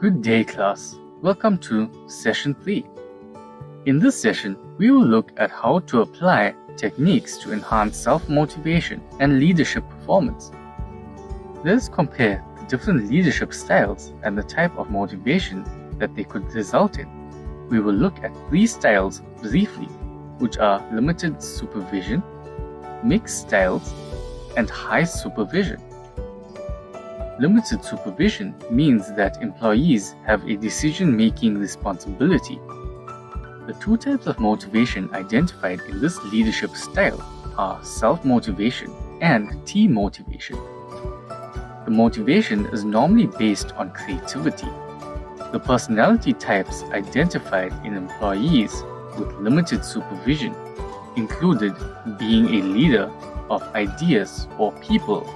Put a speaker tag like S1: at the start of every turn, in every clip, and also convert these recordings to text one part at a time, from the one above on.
S1: Good day, class. Welcome to Session 3. In this session, we will look at how to apply techniques to enhance self-motivation and leadership performance. Let us compare the different leadership styles and the type of motivation that they could result in. We will look at 3 styles briefly, which are limited supervision, mixed styles, and high supervision. Limited supervision means that employees have a decision-making responsibility. The 2 types of motivation identified in this leadership style are self-motivation and team motivation. The motivation is normally based on creativity. The personality types identified in employees with limited supervision included being a leader of ideas or people,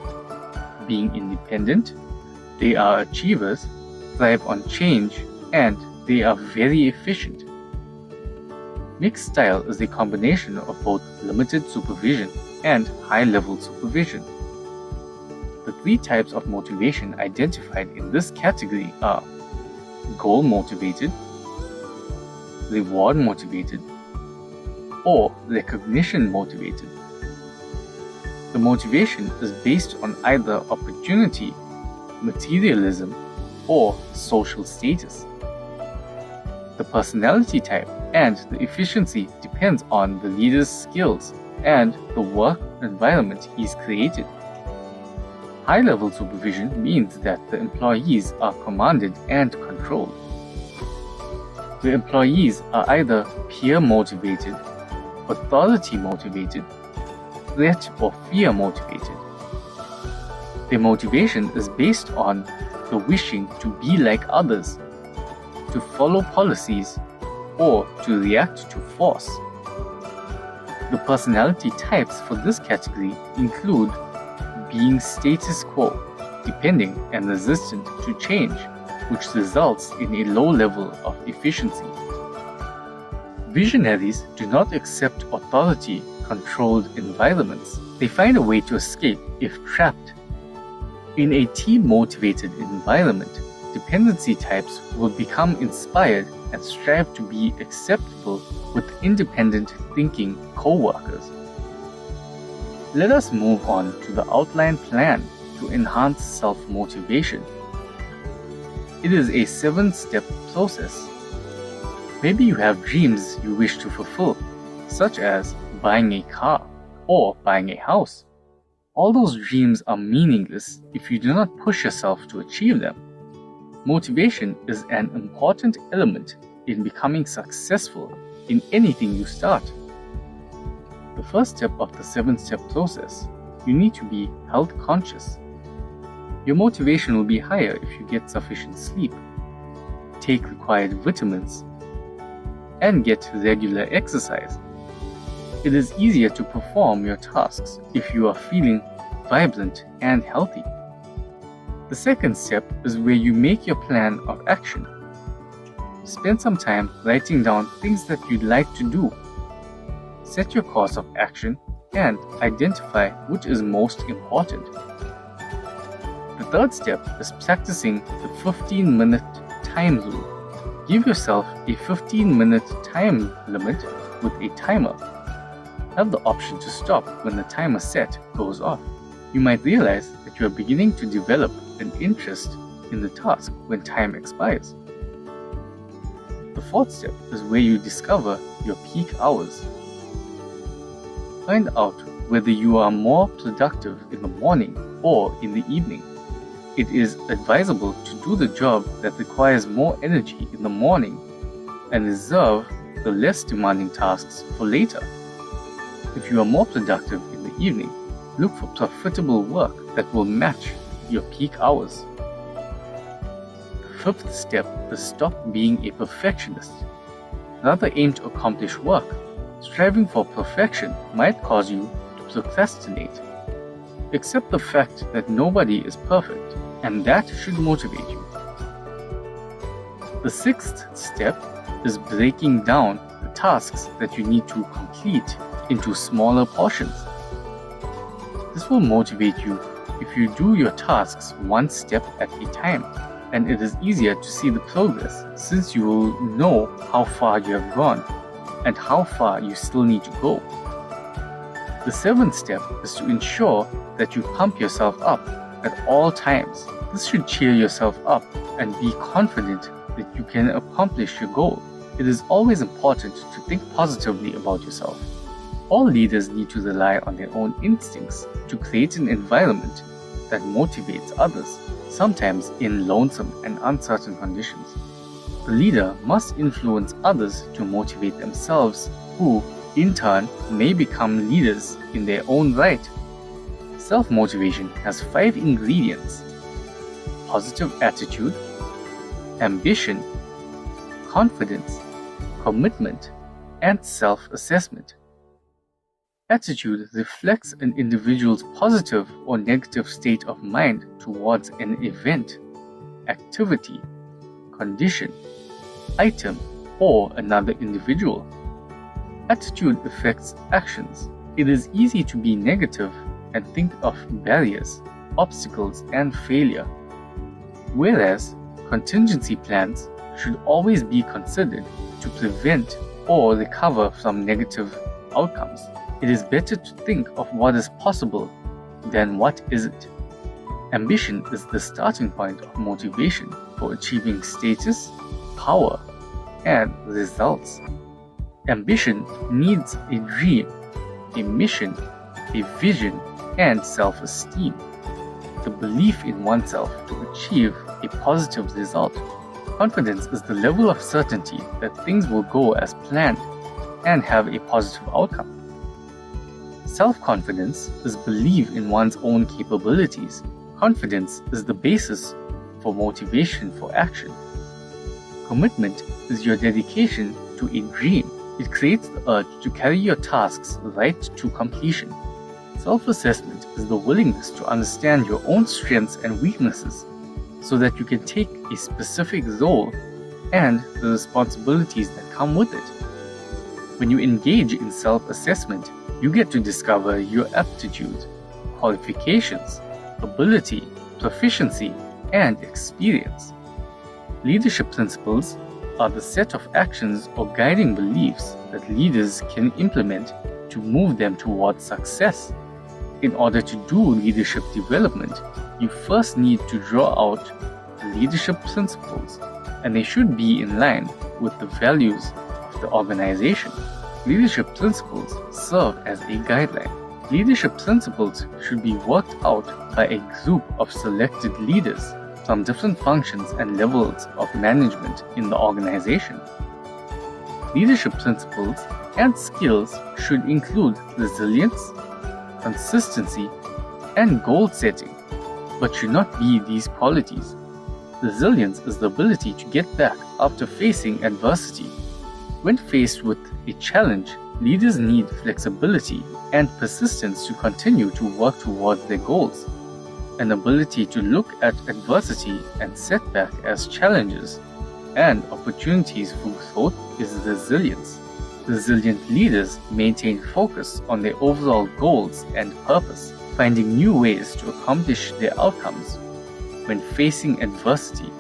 S1: being independent, they are achievers, thrive on change, and they are very efficient. Mixed style is a combination of both limited supervision and high-level supervision. The 3 types of motivation identified in this category are goal-motivated, reward-motivated, or recognition-motivated. The motivation is based on either opportunity, materialism, or social status. The personality type and the efficiency depends on the leader's skills and the work environment he's created. High-level supervision means that the employees are commanded and controlled. The employees are either peer-motivated, authority-motivated, threat or fear motivated. Their motivation is based on the wishing to be like others, to follow policies, or to react to force. The personality types for this category include being status quo, depending and resistant to change, which results in a low level of efficiency. Visionaries do not accept authority-controlled environments. They find a way to escape if trapped. In a team-motivated environment, dependency types will become inspired and strive to be acceptable with independent thinking co-workers. Let us move on to the outline plan to enhance self-motivation. It is a 7-step process. Maybe you have dreams you wish to fulfill, such as buying a car or buying a house. All those dreams are meaningless if you do not push yourself to achieve them. Motivation is an important element in becoming successful in anything you start. The first step of the 7-step process, you need to be health conscious. Your motivation will be higher if you get sufficient sleep, take required vitamins, and get regular exercise. It is easier to perform your tasks if you are feeling vibrant and healthy. The second step is where you make your plan of action. Spend some time writing down things that you'd like to do. Set your course of action and identify which is most important. The third step is practicing the 15-minute time rule. Give yourself a 15-minute time limit with a timer. Have the option to stop when the timer set goes off. You might realize that you are beginning to develop an interest in the task when time expires. The fourth step is where you discover your peak hours. Find out whether you are more productive in the morning or in the evening. It is advisable to do the job that requires more energy in the morning and reserve the less demanding tasks for later. If you are more productive in the evening, look for profitable work that will match your peak hours. fifth step is stop being a perfectionist. Rather aim to accomplish work. Striving for perfection might cause you to procrastinate. Accept the fact that nobody is perfect, and that should motivate you. The sixth step is breaking down the tasks that you need to complete into smaller portions. This will motivate you if you do your tasks one step at a time, and it is easier to see the progress since you will know how far you have gone and how far you still need to go. The seventh step is to ensure that you pump yourself up at all times. This should cheer yourself up and be confident that you can accomplish your goal. It is always important to think positively about yourself. All leaders need to rely on their own instincts to create an environment that motivates others, sometimes in lonesome and uncertain conditions. The leader must influence others to motivate themselves, who, in turn, may become leaders in their own right. Self-motivation has 5 ingredients: positive attitude, ambition, confidence, commitment, and self-assessment. Attitude reflects an individual's positive or negative state of mind towards an event, activity, condition, item, or another individual. Attitude affects actions. It is easy to be negative and think of barriers, obstacles, and failure, whereas contingency plans should always be considered to prevent or recover from negative outcomes. It is better to think of what is possible than what isn't. Ambition is the starting point of motivation for achieving status, power, and results. Ambition needs a dream, a mission, a vision, and self-esteem. The belief in oneself to achieve a positive result. Confidence is the level of certainty that things will go as planned and have a positive outcome. Self-confidence is belief in one's own capabilities. Confidence is the basis for motivation for action. Commitment is your dedication to a dream. It creates the urge to carry your tasks right to completion. Self-assessment is the willingness to understand your own strengths and weaknesses so that you can take a specific role and the responsibilities that come with it. When you engage in self-assessment, you get to discover your aptitude, qualifications, ability, proficiency, and experience. Leadership principles are the set of actions or guiding beliefs that leaders can implement to move them towards success. In order to do leadership development, you first need to draw out the leadership principles, and they should be in line with the values of the organization. Leadership principles serve as a guideline. Leadership principles should be worked out by a group of selected leaders from different functions and levels of management in the organization. Leadership principles and skills should include resilience, consistency, and goal setting, but should not be these qualities. Resilience is the ability to get back after facing adversity. When faced with a challenge, leaders need flexibility and persistence to continue to work towards their goals. An ability to look at adversity and setback as challenges and opportunities for growth is resilience. Resilient leaders maintain focus on their overall goals and purpose, finding new ways to accomplish their outcomes. When facing adversity,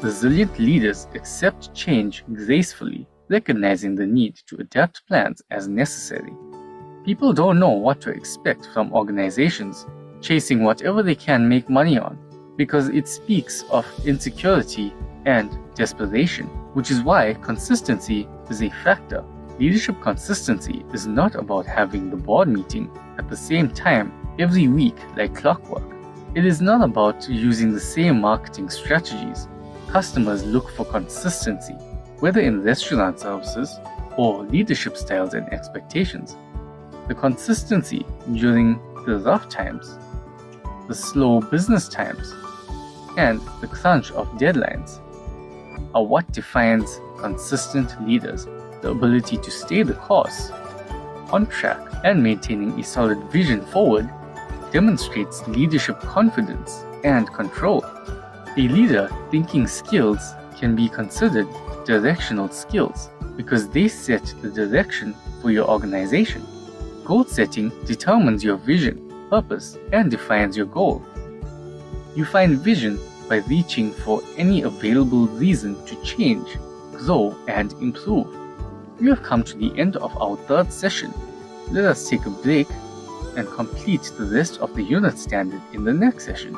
S1: resilient leaders accept change gracefully, recognizing the need to adapt plans as necessary. People don't know what to expect from organizations chasing whatever they can make money on, because it speaks of insecurity and desperation, which is why consistency is a factor. Leadership consistency is not about having the board meeting at the same time every week like clockwork. It is not about using the same marketing strategies. Customers look for consistency, whether in restaurant services or leadership styles and expectations. The consistency during the rough times, the slow business times, and the crunch of deadlines. are what defines consistent leaders. The ability to stay the course, on track, and maintaining a solid vision forward demonstrates leadership confidence and control. A leader thinking skills can be considered directional skills because they set the direction for your organization. Goal setting determines your vision, purpose, and defines your goal. You find vision by reaching for any available reason to change, grow, and improve. We have come to the end of our third session. Let us take a break and complete the rest of the unit standard in the next session.